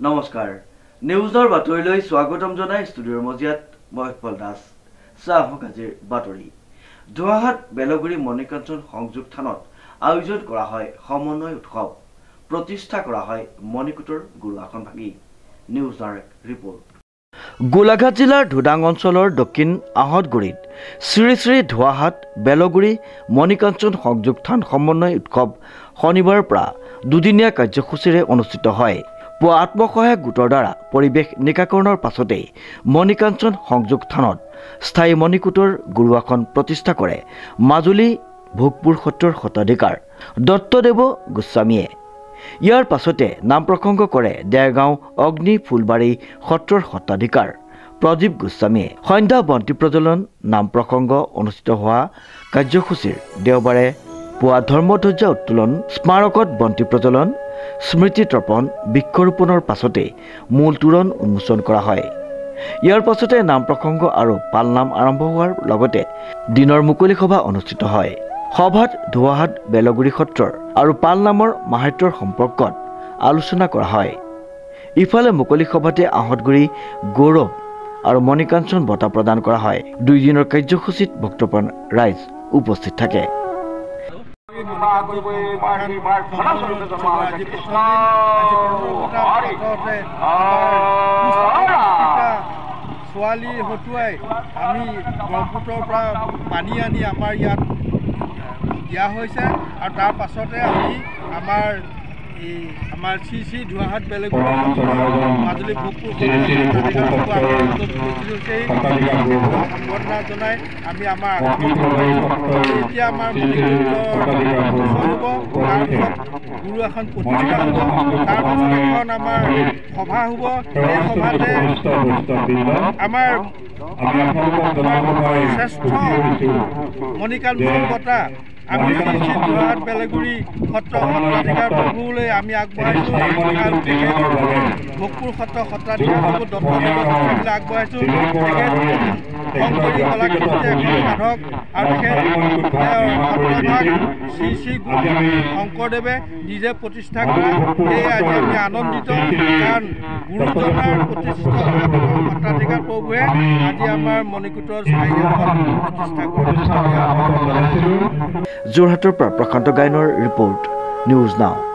নমস্কাৰ নিউজৰ বাতৰিলৈ স্বাগতম জনাই ষ্টুডিঅ'ৰ মজিয়াত মই উৎপল দাস চাহক আজিৰ বাতৰি ধুৱাহাট বেলগুৰি মণিকাঞ্চন সংযোগ থানত আয়োজন কৰা হয় সমন্বয় উৎসৱ প্ৰতিষ্ঠা কৰা হয় মণিকুটৰ গুৰু আসন ভাগি নিউজ ডাইৰেক্ট ৰিপৰ্ট গোলাঘাট জিলাৰ ধুডাং অঞ্চলৰ দক্ষিণ আহতগুৰিত শ্ৰী শ্ৰী ধুৱাহাট বেলগুৰি মণিকাঞ্চন সংযোগ থান সমন্বয় উৎসৱ শনিবাৰৰ পৰা দুদিনীয়া কাৰ্যসূচীৰে অনুষ্ঠিত হয় পুৱা আত্মসহায়ক গোটৰ দ্বাৰা পৰিৱেশ নিকাকৰণৰ পাছতেই মণিকাঞ্চন সংযোগ থানত স্থায়ী মণিকুটৰ গুৰু আসন প্ৰতিষ্ঠা কৰে মাজুলী ভোগপুৰ সত্ৰৰ সত্ৰাধিকাৰ দত্তদেৱ গোস্বামীয়ে ইয়াৰ পাছতে নাম প্ৰসংগ কৰে দেৰগাঁও অগ্নি ফুলবাৰী সত্ৰৰ সত্ৰাধিকাৰ প্ৰদীপ গোস্বামীয়ে সন্ধ্যা বন্তি প্ৰজ্বলন নাম প্ৰসংগ অনুষ্ঠিত হোৱা কাৰ্যসূচীৰ দেওবাৰে পুৱা ধৰ্মধ্বজা উত্তোলন স্মাৰকত বন্তি প্ৰজ্বলন স্মৃতি তৰ্পণ বৃক্ষৰোপণৰ পাছতে মূল তোৰণ উন্মোচন কৰা হয় ইয়াৰ পাছতে নাম প্ৰসংগ আৰু পালনাম আৰম্ভ হোৱাৰ লগতে দিনৰ মুকলি সভা অনুষ্ঠিত হয় সভাত ধুৱাহাট বেলগুৰি সত্ৰৰ আৰু পালনামৰ মাহাত্যৰ সম্পৰ্কত আলোচনা কৰা হয় ইফালে মুকলি সভাতে আহতগুৰি গৌৰৱ আৰু মণিকাঞ্চন বঁটা প্ৰদান কৰা হয় দুই দিনৰ কাৰ্যসূচীত ভক্তপ্ৰাণ ৰাইজ উপস্থিত থাকে ছোৱালী হতুৱাই আমি ব্ৰহ্মপুত্ৰৰ পৰা পানী আনি আমাৰ ইয়াত দিয়া হৈছে আৰু তাৰ পাছতে আমি আমাৰ শ্ৰী শ্ৰী ধুৱাহাট বেলগুৰি মাজুলী ভোগপুৰ সম্বৰ্ধনা জনাই আমি আমাৰ এতিয়া আমাৰ হ'ব তাৰপিছত গুৰু আসন প্ৰতিষ্ঠা হ'ব তাৰপাছত এখন আমাৰ সভা হ'ব এই সভাতে আমাৰ শ্ৰেষ্ঠ মণিকাঞ্চন বঁটা আমি ধুৱাহাট বেলগুৰি সত্ৰ সত্ৰাধিকাৰ প্ৰভুলৈ আমি আগবঢ়াইছোঁ আৰু তেখেত ভোগপুৰ সত্ৰ সত্ৰাধিকাৰ প্ৰভু দত্তদেৱ গোস্বামীলৈ আগবঢ়াইছোঁ তেখেত শংকৰী কলাক্ষেত্ৰতে এখন সাধক আৰু তেখেত সত্ৰভাগ শ্ৰী শ্ৰী শংকৰদেৱে নিজে প্ৰতিষ্ঠা কৰা সেয়ে আজি আমি আনন্দিত কাৰণ গুৰুজনাৰ প্ৰতিষ্ঠিত সত্ৰাধিকাৰ প্ৰভুৱে আজি আমাৰ মণিকুটৰ স্থায়ী আসন প্ৰতিষ্ঠা কৰিছে যোৰহাটৰ পৰা প্ৰশান্ত গায়নৰ ৰিপৰ্ট নিউজ নাও।